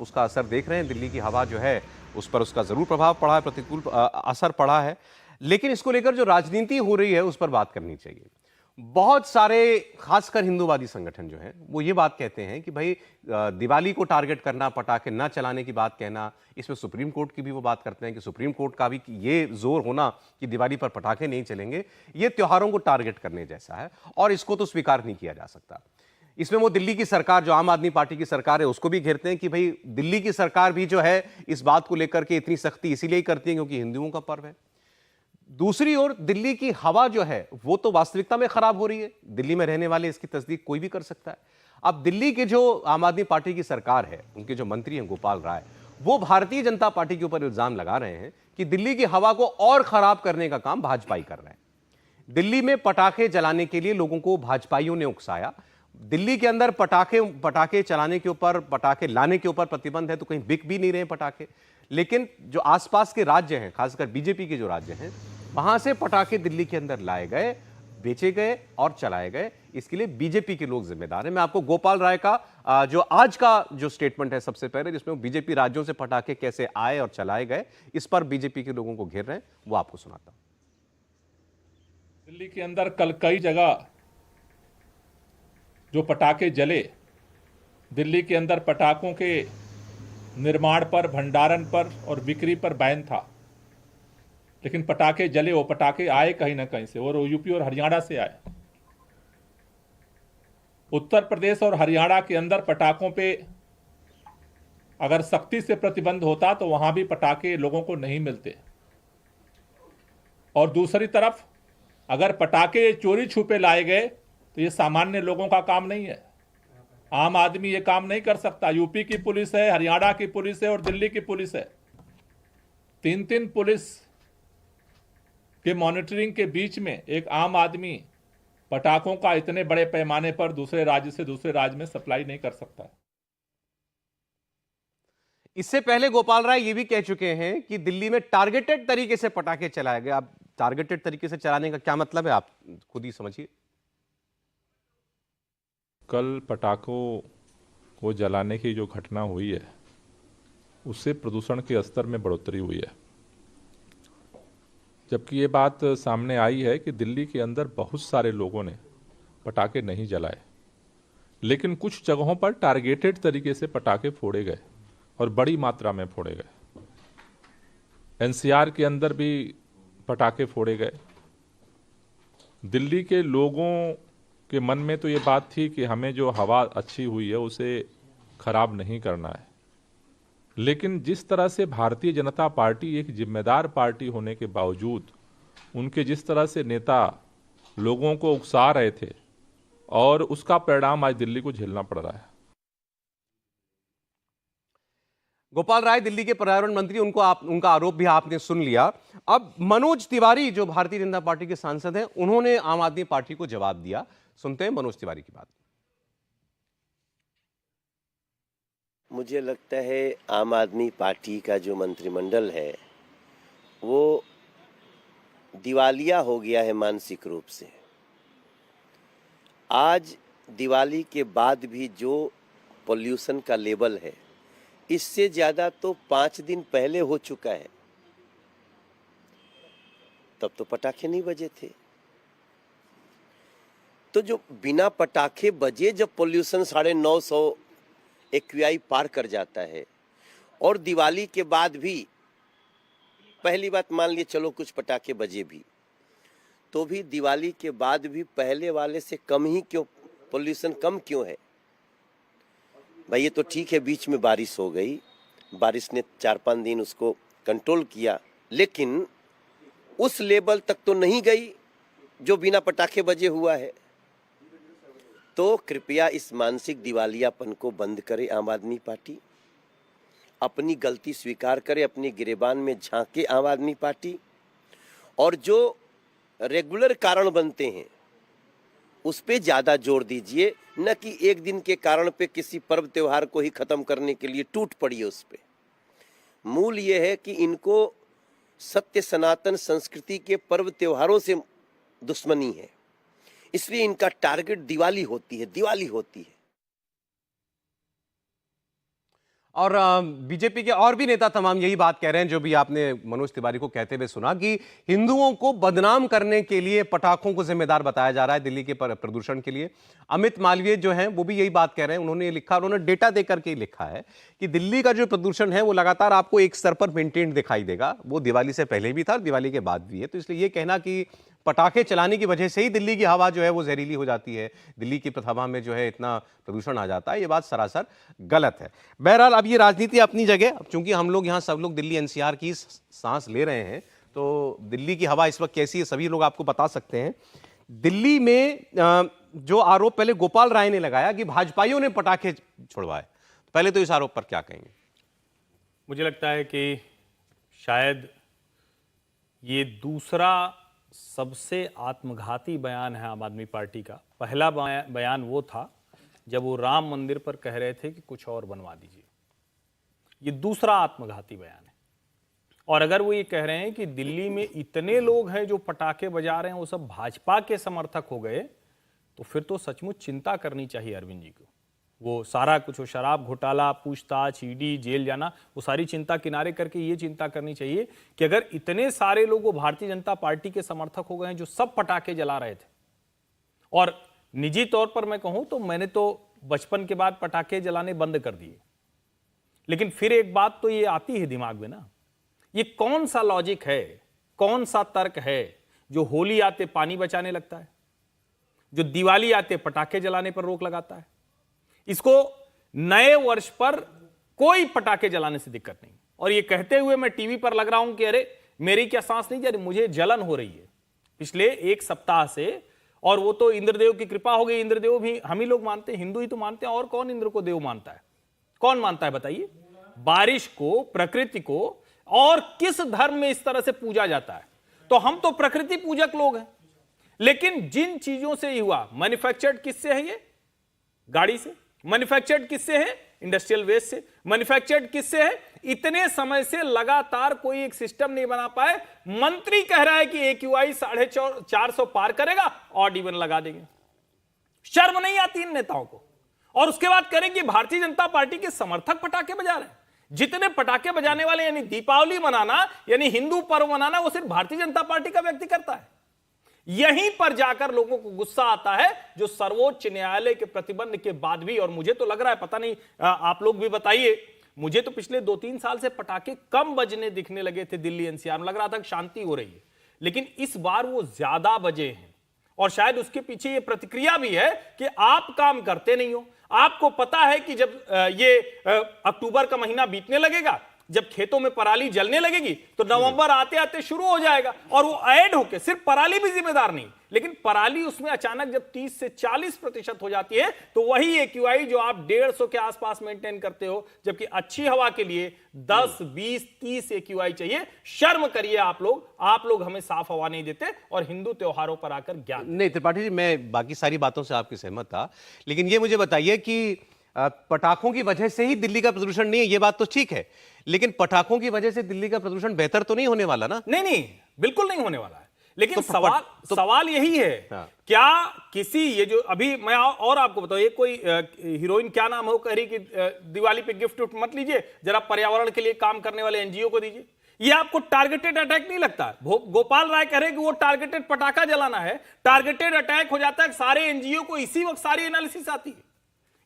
उसका असर देख रहे हैं। दिल्ली की हवा जो है उस पर उसका जरूर प्रभाव पड़ा है, प्रतिकूल असर पड़ा है। लेकिन इसको लेकर जो राजनीति हो रही है उस पर बात करनी चाहिए। बहुत सारे खासकर हिंदूवादी संगठन जो हैं वो ये बात कहते हैं कि भाई दिवाली को टारगेट करना, पटाखे ना चलाने की बात कहना, इसमें सुप्रीम कोर्ट की भी वो बात करते हैं कि सुप्रीम कोर्ट का भी ये जोर होना कि दिवाली पर पटाखे नहीं चलेंगे, ये त्योहारों को टारगेट करने जैसा है और इसको तो स्वीकार नहीं किया जा सकता। इसमें वो दिल्ली की सरकार, जो आम आदमी पार्टी की सरकार है, उसको भी घेरते हैं कि भाई दिल्ली की सरकार भी जो है इस बात को लेकर के इतनी सख्ती इसीलिए ही करती है क्योंकि हिंदुओं का पर्व है। दूसरी ओर दिल्ली की हवा जो है वो तो वास्तविकता में खराब हो रही है। दिल्ली में रहने वाले इसकी तस्दीक कोई भी कर सकता है। अब दिल्ली के जो आम आदमी पार्टी की सरकार है, उनके जो मंत्री हैं गोपाल राय, वो भारतीय जनता पार्टी के ऊपर इल्जाम लगा रहे हैं कि दिल्ली की हवा को और खराब करने का काम भाजपा ही कर रहे हैं। दिल्ली में पटाखे जलाने के लिए लोगों को भाजपाइयों ने उकसाया। दिल्ली के अंदर पटाखे चलाने के ऊपर, पटाखे लाने के ऊपर प्रतिबंध है, तो कहीं बिक भी नहीं रहे पटाखे। लेकिन जो आसपास के राज्य हैं, खासकर बीजेपी के जो राज्य हैं, वहां से पटाखे दिल्ली के अंदर लाए गए, बेचे गए और चलाए गए। इसके लिए बीजेपी के लोग जिम्मेदार हैं। मैं आपको गोपाल राय का जो आज का जो स्टेटमेंट है सबसे पहले, जिसमें वो बीजेपी राज्यों से पटाखे कैसे आए और चलाए गए, इस पर बीजेपी के लोगों को घेर रहे हैं, वो आपको सुनाता हूं। दिल्ली के अंदर कल कई जगह जो पटाखे जले, दिल्ली के अंदर पटाखों के निर्माण पर, भंडारण पर और बिक्री पर बैन था, लेकिन पटाखे जले। वो पटाखे आए कहीं ना कहीं से, और यूपी और हरियाणा से आए। उत्तर प्रदेश और हरियाणा के अंदर पटाखों पे अगर सख्ती से प्रतिबंध होता तो वहां भी पटाखे लोगों को नहीं मिलते। और दूसरी तरफ अगर पटाखे चोरी छुपे लाए गए तो ये सामान्य लोगों का काम नहीं है। आम आदमी ये काम नहीं कर सकता। यूपी की पुलिस है, हरियाणा की पुलिस है और दिल्ली की पुलिस है। तीन तीन पुलिस के मॉनिटरिंग के बीच में एक आम आदमी पटाखों का इतने बड़े पैमाने पर दूसरे राज्य से दूसरे राज्य में सप्लाई नहीं कर सकता। इससे पहले गोपाल राय ये भी कह चुके हैं कि दिल्ली में टारगेटेड तरीके से पटाखे चलाए गए। अब टारगेटेड तरीके से चलाने का क्या मतलब है, आप खुद ही समझिए। कल पटाखों को जलाने की जो घटना हुई है, उससे प्रदूषण के स्तर में बढ़ोतरी हुई है। जबकि ये बात सामने आई है कि दिल्ली के अंदर बहुत सारे लोगों ने पटाखे नहीं जलाए, लेकिन कुछ जगहों पर टारगेटेड तरीके से पटाखे फोड़े गए और बड़ी मात्रा में फोड़े गए। एनसीआर के अंदर भी पटाखे फोड़े गए। दिल्ली के लोगों के मन में तो ये बात थी कि हमें जो हवा अच्छी हुई है उसे खराब नहीं करना है, लेकिन जिस तरह से भारतीय जनता पार्टी एक जिम्मेदार पार्टी होने के बावजूद उनके जिस तरह से नेता लोगों को उकसा रहे थे, और उसका परिणाम आज दिल्ली को झेलना पड़ रहा है। गोपाल राय दिल्ली के पर्यावरण मंत्री, उनका आरोप भी आपने सुन लिया। अब मनोज तिवारी जो भारतीय जनता पार्टी के सांसद हैं, उन्होंने आम आदमी पार्टी को जवाब दिया। सुनते हैं मनोज तिवारी की बात। मुझे लगता है आम आदमी पार्टी का जो मंत्रिमंडल है वो दिवालिया हो गया है मानसिक रूप से। आज दिवाली के बाद भी जो पोल्यूशन का लेवल है, इससे ज़्यादा तो 5 दिन पहले हो चुका है। तब तो पटाखे नहीं बजे थे। तो जो बिना पटाखे बजे जब पोल्यूशन 950 एक्यूआई पार कर जाता है, और दिवाली के बाद भी, पहली बात मान लिए चलो कुछ पटाखे बजे भी, तो भी दिवाली के बाद भी पहले वाले से कम ही क्यों, पोल्यूशन कम क्यों है भाई? ये तो ठीक है बीच में बारिश हो गई, बारिश ने 4-5 दिन उसको कंट्रोल किया, लेकिन उस लेवल तक तो नहीं गई जो बिना पटाखे बजे हुआ है। तो कृपया इस मानसिक दिवालियापन को बंद करे आम आदमी पार्टी। अपनी गलती स्वीकार करे, अपनी गिरेबान में झांके आम आदमी पार्टी, और जो रेगुलर कारण बनते हैं उस पे ज़्यादा जोर दीजिए, न कि एक दिन के कारण पे किसी पर्व त्योहार को ही ख़त्म करने के लिए टूट पड़िए उस पे। मूल ये है कि इनको सत्य सनातन संस्कृति के पर्व त्योहारों से दुश्मनी है, इसलिए इनका टारगेट दिवाली होती है। और बीजेपी के और भी नेता तमाम यही बात कह रहे हैं, जो भी आपने मनोज तिवारी को कहते हुए सुना, कि हिंदुओं को बदनाम करने के लिए पटाखों को जिम्मेदार बताया जा रहा है दिल्ली के प्रदूषण के लिए। अमित मालवीय जो हैं वो भी यही बात कह रहे हैं। उन्होंने लिखा, उन्होंने डेटा देकर के लिखा है कि दिल्ली का जो प्रदूषण है वो लगातार आपको एक स्तर पर मेंटेन दिखाई देगा। वो दिवाली से पहले भी था, दिवाली के बाद भी है। तो इसलिए ये कहना कि पटाखे चलाने की वजह से ही दिल्ली की हवा जो है वो जहरीली हो जाती है, दिल्ली की हवा में जो है इतना प्रदूषण आ जाता है, ये बात सरासर गलत है। बहरहाल अब ये राजनीति अपनी जगह, अब चूंकि हम लोग यहाँ सब लोग दिल्ली एनसीआर की सांस ले रहे हैं, तो दिल्ली की हवा इस वक्त कैसी है सभी लोग आपको बता सकते हैं। दिल्ली में जो आरोप पहले गोपाल राय ने लगाया कि भाजपाइयों ने पटाखे छुड़वाए, पहले तो इस आरोप पर क्या कहेंगे? मुझे लगता है कि शायद ये दूसरा सबसे आत्मघाती बयान है आम आदमी पार्टी का। पहला बयान वो था जब वो राम मंदिर पर कह रहे थे कि कुछ और बनवा दीजिए। ये दूसरा आत्मघाती बयान है। और अगर वो ये कह रहे हैं कि दिल्ली में इतने लोग हैं जो पटाखे बजा रहे हैं वो सब भाजपा के समर्थक हो गए, तो फिर तो सचमुच चिंता करनी चाहिए अरविंद जी को। वो सारा कुछ, वो शराब घोटाला, पूछताछ, ईडी, जेल जाना, वो सारी चिंता किनारे करके ये चिंता करनी चाहिए कि अगर इतने सारे लोग वो भारतीय जनता पार्टी के समर्थक हो गए हैं जो सब पटाखे जला रहे थे। और निजी तौर पर मैं कहूं तो मैंने तो बचपन के बाद पटाखे जलाने बंद कर दिए। लेकिन फिर एक बात तो ये आती है दिमाग में ना, ये कौन सा लॉजिक है, कौन सा तर्क है जो होली आते पानी बचाने लगता है, जो दिवाली आते पटाखे जलाने पर रोक लगाता है। इसको नए वर्ष पर कोई पटाखे जलाने से दिक्कत नहीं। और ये कहते हुए मैं टीवी पर लग रहा हूं कि अरे मेरी क्या सांस नहीं जा रही, मुझे जलन हो रही है पिछले एक सप्ताह से। और वो तो इंद्रदेव की कृपा हो गई। इंद्रदेव भी हम ही लोग मानते हैं, हिंदू ही तो मानते हैं, और कौन इंद्र को देव मानता है? कौन मानता है बताइए? बारिश को, प्रकृति को, और किस धर्म में इस तरह से पूजा जाता है? तो हम तो प्रकृति पूजक लोग हैं। लेकिन जिन चीजों से ही हुआ, मैन्युफैक्चर्ड किससे है? ये गाड़ी से। मैन्युफैक्चर्ड किससे है? इंडस्ट्रियल वेस्ट से। मैन्युफैक्चर्ड किससे है? इतने समय से लगातार कोई एक सिस्टम नहीं बना पाए। मंत्री कह रहा है कि AQI 450 पार करेगा, ऑड इवन लगा देंगे। शर्म नहीं आती इन नेताओं को? और उसके बाद करें कि भारतीय जनता पार्टी के समर्थक पटाखे बजा रहे हैं। जितने पटाखे बजाने वाले, यानी दीपावली मनाना, यानी हिंदू पर्व मनाना, वो सिर्फ भारतीय जनता पार्टी का व्यक्ति करता है। यहीं पर जाकर लोगों को गुस्सा आता है, जो सर्वोच्च न्यायालय के प्रतिबंध के बाद भी। और मुझे तो लग रहा है, पता नहीं आप लोग भी बताइए, मुझे तो पिछले 2-3 साल से पटाखे कम बजने दिखने लगे थे दिल्ली एनसीआर में। लग रहा था कि शांति हो रही है, लेकिन इस बार वो ज्यादा बजे हैं। और शायद उसके पीछे ये प्रतिक्रिया भी है कि आप काम करते नहीं हो। आपको पता है कि जब ये अक्टूबर का महीना बीतने लगेगा, जब खेतों में पराली जलने लगेगी, तो नवंबर आते आते शुरू हो जाएगा। और वो ऐड होके, सिर्फ पराली भी जिम्मेदार नहीं, लेकिन पराली उसमें अचानक जब 30 से 40% हो जाती है, तो वही AQI जो आप 150 के आसपास मेंटेन करते हो, जबकि अच्छी हवा के लिए 10, 20, 30 AQI चाहिए। शर्म करिए आप लोग हमें साफ हवा नहीं देते और हिंदू त्योहारों पर आकर ज्ञान। नहीं त्रिपाठी जी, मैं बाकी सारी बातों से आपकी सहमत था, लेकिन ये मुझे बताइए कि पटाखों की वजह से ही दिल्ली का प्रदूषण नहीं है, ये बात तो ठीक है, लेकिन पटाखों की वजह से दिल्ली का प्रदूषण बेहतर तो नहीं होने वाला ना? नहीं, बिल्कुल नहीं होने वाला है। लेकिन तो सवाल यही है, हाँ। क्या किसी, ये जो अभी मैं और आपको बताऊं, ये कोई हीरोइन क्या नाम है, वो कह रही कि दिवाली पे गिफ्ट मत लीजिए, जरा पर्यावरण के लिए काम करने वाले NGO को दीजिए। ये आपको टारगेटेड अटैक नहीं लगता? गोपाल राय कह रहे कि वो टारगेटेड पटाखा जलाना है। टारगेटेड अटैक हो जाता है, सारे NGO को इसी वक्त सारी एनालिसिस आती है।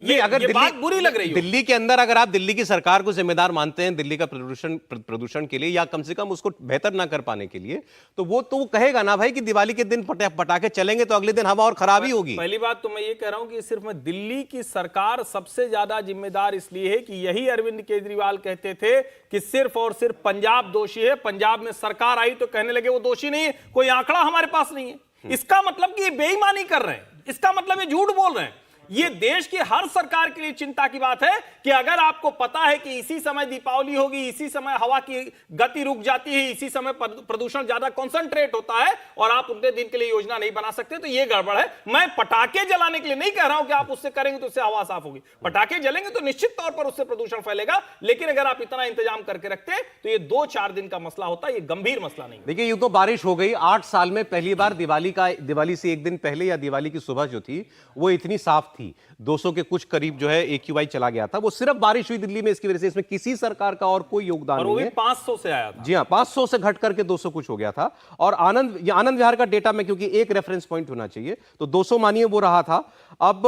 अगर ये बात बुरी लग रही है। दिल्ली के अंदर अगर आप दिल्ली की सरकार को जिम्मेदार मानते हैं दिल्ली का प्रदूषण के लिए, या कम से कम उसको बेहतर ना कर पाने के लिए, तो वो कहेगा ना भाई कि दिवाली के दिन पटाखे चलेंगे तो अगले दिन हवा और खराब ही होगी। पहली बात तो मैं ये कह रहा हूं कि सिर्फ मैं दिल्ली की सरकार सबसे ज्यादा जिम्मेदार इसलिए है कि यही अरविंद केजरीवाल कहते थे कि सिर्फ और सिर्फ पंजाब दोषी है। पंजाब में सरकार आई तो कहने लगे वो दोषी नहीं है, कोई आंकड़ा हमारे पास नहीं है। इसका मतलब कि ये बेईमानी कर रहे हैं, इसका मतलब ये झूठ बोल रहे हैं। ये देश की हर सरकार के लिए चिंता की बात है कि अगर आपको पता है कि इसी समय दीपावली होगी, इसी समय हवा की गति रुक जाती है, इसी समय प्रदूषण ज्यादा कॉन्सेंट्रेट होता है, और आप उतने दिन के लिए योजना नहीं बना सकते, तो ये गड़बड़ है। मैं पटाखे जलाने के लिए नहीं कह रहा हूं कि आप उससे करेंगे तो उससे हवा साफ होगी। पटाखे जलेंगे तो निश्चित तौर पर उससे प्रदूषण फैलेगा, लेकिन अगर आप इतना इंतजाम करके रखते तो ये 2-4 दिन का मसला होता, ये गंभीर मसला नहीं। देखिए, यूं तो बारिश हो गई 8 साल में पहली बार, दिवाली से एक दिन पहले या दिवाली की सुबह जो थी वो इतनी साफ थी। थी, 200 के कुछ करीब जो है AQI चला गया था, वो सिर्फ बारिश हुई दिल्ली में, इसकी वजह से। इसमें किसी सरकार का और कोई योगदान और वो नहीं भी है। 500 से आया था। जी हाँ, 500 से घट करके 200 कुछ हो गया था। और आनंद विहार का डेटा में, क्योंकि एक रेफरेंस पॉइंट होना चाहिए, तो 200 मानिए वो रहा था। अब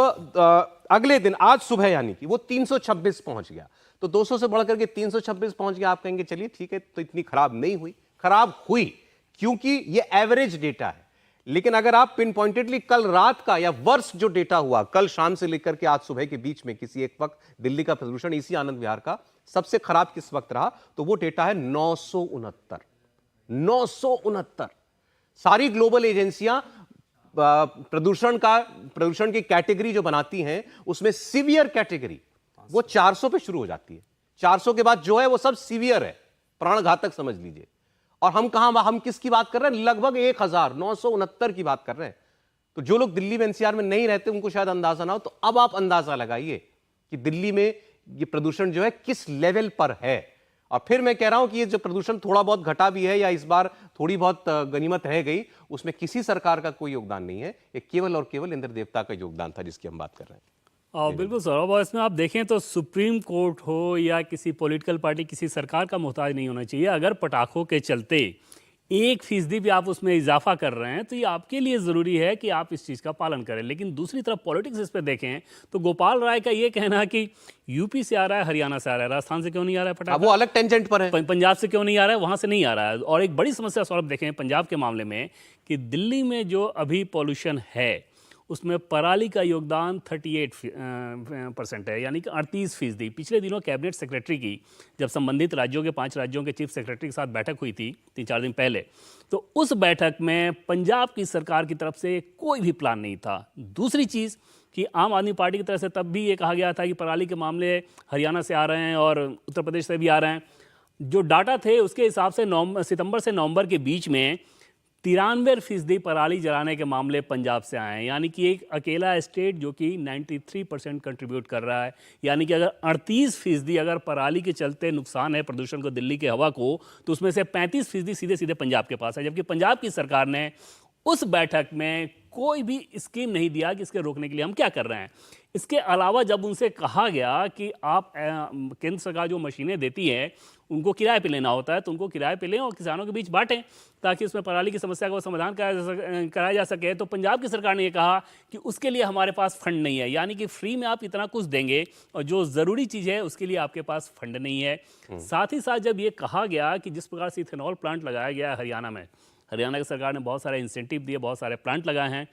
अगले दिन आज सुबह यानी कि वो 326 पहुंच गया, तो 200 से बढ़ करके 326 पहुंच गया। आप कहेंगे चलिए ठीक है, तो इतनी खराब नहीं हुई। खराब हुई क्योंकि ये एवरेज डेटा है। लेकिन अगर आप पिन पॉइंटेडली कल रात का या वर्ष जो डेटा हुआ, कल शाम से लेकर के आज सुबह के बीच में किसी एक वक्त दिल्ली का प्रदूषण इसी आनंद विहार का सबसे खराब किस वक्त रहा, तो वो डेटा है 969। 969। सारी ग्लोबल एजेंसियां प्रदूषण की कैटेगरी जो बनाती हैं, उसमें सीवियर कैटेगरी वो 400 पे शुरू हो जाती है। 400 के बाद जो है वो सब सीवियर है, प्राणघातक समझ लीजिए। और हम किसकी बात कर रहे हैं? लगभग 1969 की बात कर रहे हैं। तो जो लोग दिल्ली में NCR में नहीं रहते, उनको शायद अंदाजा ना हो, तो अब आप अंदाजा लगाइए कि दिल्ली में ये प्रदूषण जो है किस लेवल पर है। और फिर मैं कह रहा हूं कि ये जो प्रदूषण थोड़ा बहुत घटा भी है, या इस बार थोड़ी बहुत गनीमत रह गई, उसमें किसी सरकार का कोई योगदान नहीं है। ये केवल और केवल इंद्र देवता का योगदान था, जिसकी हम बात कर रहे हैं। बिल्कुल सौरभ, और इसमें आप देखें तो सुप्रीम कोर्ट हो या किसी पॉलिटिकल पार्टी, किसी सरकार का मोहताज नहीं होना चाहिए। अगर पटाखों के चलते 1% भी आप उसमें इजाफा कर रहे हैं, तो ये आपके लिए ज़रूरी है कि आप इस चीज़ का पालन करें। लेकिन दूसरी तरफ पॉलिटिक्स इस पर देखें तो गोपाल राय का ये कहना कि यूपी से आ रहा है, हरियाणा से आ रहा है, राजस्थान से क्यों नहीं आ रहा है पटाखा, वो अलग टेंजेंट पर है, पंजाब से क्यों नहीं आ रहा है, वहाँ से नहीं आ रहा है। और एक बड़ी समस्या सौरभ देखें पंजाब के मामले में कि दिल्ली में जो अभी पॉल्यूशन है उसमें पराली का योगदान 38% है, यानी कि 38%। पिछले दिनों कैबिनेट सेक्रेटरी की जब संबंधित राज्यों के 5 राज्यों के चीफ सेक्रेटरी के साथ बैठक हुई थी 3-4 दिन पहले, तो उस बैठक में पंजाब की सरकार की तरफ से कोई भी प्लान नहीं था। दूसरी चीज़ कि आम आदमी पार्टी की तरफ से तब भी ये कहा गया था कि पराली के मामले हरियाणा से आ रहे हैं और उत्तर प्रदेश से भी आ रहे हैं। जो डाटा थे उसके हिसाब से सितंबर से नवंबर के बीच में 93% पराली जलाने के मामले पंजाब से आए हैं, यानी कि एक अकेला स्टेट जो कि 93% कंट्रीब्यूट कर रहा है। यानी कि अगर 38% अगर पराली के चलते नुकसान है प्रदूषण को दिल्ली की हवा को, तो उसमें से 35% सीधे सीधे पंजाब के पास है। जबकि पंजाब की सरकार ने उस बैठक में कोई भी स्कीम नहीं दिया कि इसके रोकने के लिए हम क्या कर रहे हैं। इसके अलावा जब उनसे कहा गया कि आप केंद्र सरकार जो मशीनें देती है उनको किराए पे लेना होता है, तो उनको किराए पे लें और किसानों के बीच बांटें ताकि उसमें पराली की समस्या का समाधान कराया जा सके। तो पंजाब की सरकार ने ये कहा कि उसके लिए हमारे पास फंड नहीं है, यानी कि फ्री में आप इतना कुछ देंगे और जो ज़रूरी चीज़ है उसके लिए आपके पास फंड नहीं है। साथ ही साथ जब ये कहा गया कि जिस प्रकार से इथेनॉल प्लांट लगाया गया है हरियाणा में, हरियाणा की सरकार ने बहुत सारे इंसेंटिव दिए, बहुत सारे प्लांट लगाए हैं,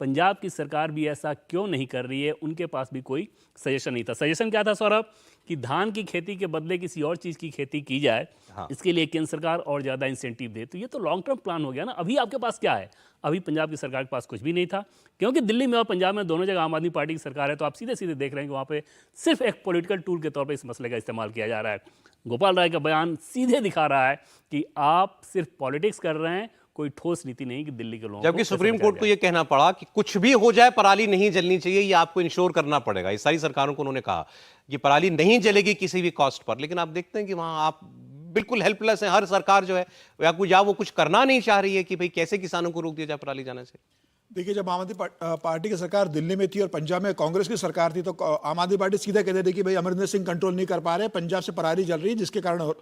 पंजाब की सरकार भी ऐसा क्यों नहीं कर रही है? उनके पास भी कोई सजेशन नहीं था। सजेशन क्या था सौरभ? कि धान की खेती के बदले किसी और चीज़ की खेती की जाए, इसके लिए केंद्र सरकार और ज़्यादा इंसेंटिव दे। तो ये तो लॉन्ग टर्म प्लान हो गया ना। अभी आपके पास क्या है? अभी पंजाब की सरकार के पास कुछ भी नहीं था, क्योंकि दिल्ली में और पंजाब में दोनों जगह आम आदमी पार्टी की सरकार है। तो आप सीधे सीधे देख रहे हैं कि वहाँ पे सिर्फ एक पॉलिटिकल टूल के तौर पर इस मसले का इस्तेमाल किया जा रहा है। गोपाल राय का बयान सीधे दिखा रहा है कि आप सिर्फ पॉलिटिक्स कर रहे हैं, कोई ठोस नीति नहीं कि दिल्ली के लोगों को। जबकि सुप्रीम कोर्ट को यह कहना पड़ा कि कुछ भी हो जाए पराली नहीं जलनी चाहिए, ये आपको इंश्योर करना पड़ेगा। ये सारी सरकारों को उन्होंने कहा कि पराली नहीं जलेगी किसी भी कॉस्ट पर। लेकिन आप देखते हैं कि वहां आप बिल्कुल हेल्पलेस हैं। हर सरकार जो है या वो कुछ करना नहीं चाह रही है कि भाई कैसे किसानों को रोक दिया जाए पराली जाने से। देखिए, जब आम आदमी पार्टी की सरकार दिल्ली में थी और पंजाब में कांग्रेस की सरकार थी, तो आम आदमी पार्टी सीधा कहते थे कि भाई अमरिंदर सिंह कंट्रोल नहीं कर पा रहे, पंजाब से पराली जल रही है जिसके कारण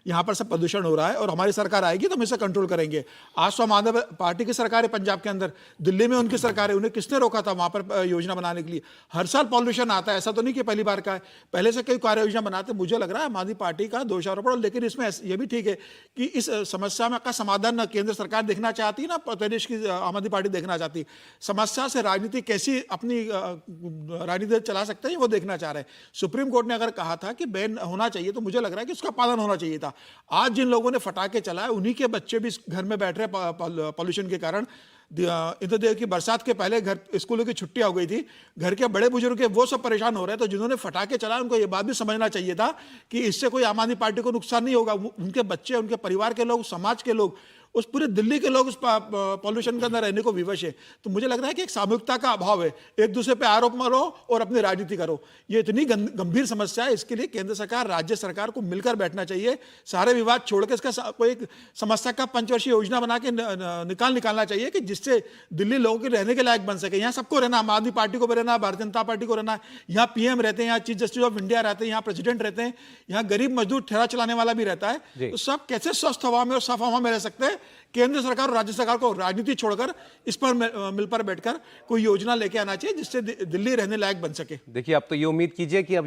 यहाँ पर सब प्रदूषण हो रहा है और हमारी सरकार आएगी तो हम इसे कंट्रोल करेंगे। आज तो आम आदमी पार्टी की सरकार है पंजाब के अंदर, दिल्ली में उनकी सरकार है। उन्हें किसने रोका था वहाँ पर योजना बनाने के लिए? हर साल पॉल्यूशन आता है, ऐसा तो नहीं कि पहली बार का है, पहले से कई कार्य योजना बनाते। मुझे लग रहा है आम आदमी पार्टी का दोषारोपण। लेकिन इसमें ये भी ठीक है कि इस समस्या का समाधान न केंद्र सरकार देखना चाहती है, ना प्रदेश की आम आदमी पार्टी देखना चाहती। समस्या से राजनीति कैसी अपनी राजनीति चला सकते हैं वो देखना चाह रहे हैं। सुप्रीम कोर्ट ने अगर कहा था कि बैन होना चाहिए, तो मुझे लग रहा है कि उसका पालन होना चाहिए था। आज जिन लोगों ने फटाके चलाए उन्हीं के बच्चे भी घर में बैठ रहे पॉल्यूशन के कारण। इंद्रदेव की बरसात के पहले घर स्कूलों की छुट्टी हो गई थी, घर के बड़े बुजुर्ग वो सब परेशान हो रहे हैं। तो जिन्होंने फटाके चलाए उनको ये बात भी समझना चाहिए था कि इससे कोई आम आदमी पार्टी को नुकसान नहीं होगा। उनके बच्चे, उनके परिवार के लोग, समाज के लोग उस पूरे दिल्ली के लोग उस पॉल्यूशन के अंदर रहने को विवश है। तो मुझे लग रहा है कि एक सामूहिकता का अभाव है, एक दूसरे पे आरोप मारो और अपनी राजनीति करो। ये इतनी गंभीर समस्या है, इसके लिए केंद्र सरकार राज्य सरकार को मिलकर बैठना चाहिए, सारे विवाद छोड़ के इसका कोई एक समस्या का पंचवर्षीय योजना बना के निकालना चाहिए कि जिससे दिल्ली लोगों के रहने के लायक बन सके। यहाँ सबको रहना, आम आदमी पार्टी को भी रहना, भारतीय जनता पार्टी को रहना, यहाँ पीएम रहते हैं, यहाँ चीफ जस्टिस ऑफ इंडिया रहते हैं, यहाँ प्रेसिडेंट रहते हैं, यहाँ गरीब मजदूर ठेला चलाने वाला भी रहता है। तो सब कैसे स्वस्थ हवा में और साफ हवा में रह सकते हैं? केंद्र सरकार और राज्य सरकार को राजनीति छोड़कर इस पर मिलकर बैठकर कोई योजना लेके आना चाहिए जिससे दिल्ली रहने लायक बन सके। देखिए, अब तो ये उम्मीद कीजिए कि अब